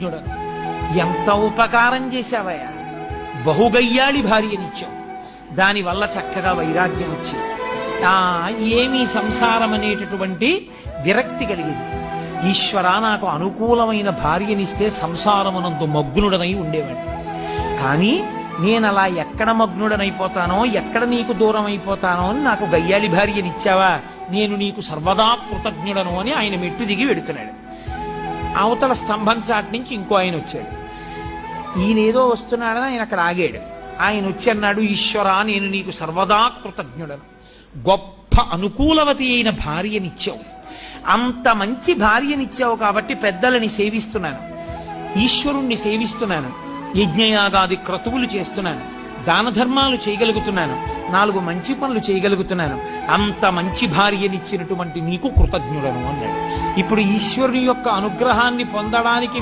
కృతజ్ఞుడను. ఎంత ఉపకారం చేశావయ్యా, బహుగయ్యాళి భార్యనిచ్చావు, దానివల్ల చక్కగా వైరాగ్యం వచ్చింది. ఏమీ సంసారం అనేటటువంటి విరక్తి కలిగింది. ఈశ్వరా, నాకు అనుకూలమైన భార్యనిస్తే సంసారమునందు మగ్నుడనై ఉండేవాడిని. కానీ నేను అలా ఎక్కడ మగ్నుడనైపోతానో, ఎక్కడ నీకు దూరం అయిపోతానో అని నాకు గయ్యాళి భార్యనిచ్చావా, నేను నీకు సర్వదా కృతజ్ఞుడను అని ఆయన మెట్టు దిగి వెడుతున్నాడు. అవతల స్తంభం చాటి నుంచి ఇంకో ఆయన వచ్చాడు. ఈయనేదో వస్తున్నాడని ఆయన అక్కడ ఆగాడు. ఆయన వచ్చి అన్నాడు, ఈశ్వరా, నేను నీకు సర్వదా కృతజ్ఞుడను. గొప్ప అనుకూలవతి అయిన భార్యనిచ్చావు, అంత మంచి భార్యనిచ్చావు కాబట్టి పెద్దలని సేవిస్తున్నాను, ఈశ్వరుణ్ణి సేవిస్తున్నాను, యజ్ఞయాగాది క్రతువులు చేస్తున్నాను, దాన ధర్మాలు చేయగలుగుతున్నాను, 4 మంచి పనులు చేయగలుగుతున్నాను. అంత మంచి భార్యనిచ్చినటువంటి నీకు కృతజ్ఞుడను అన్నాడు. ఇప్పుడు ఈశ్వరుని యొక్క అనుగ్రహాన్ని పొందడానికి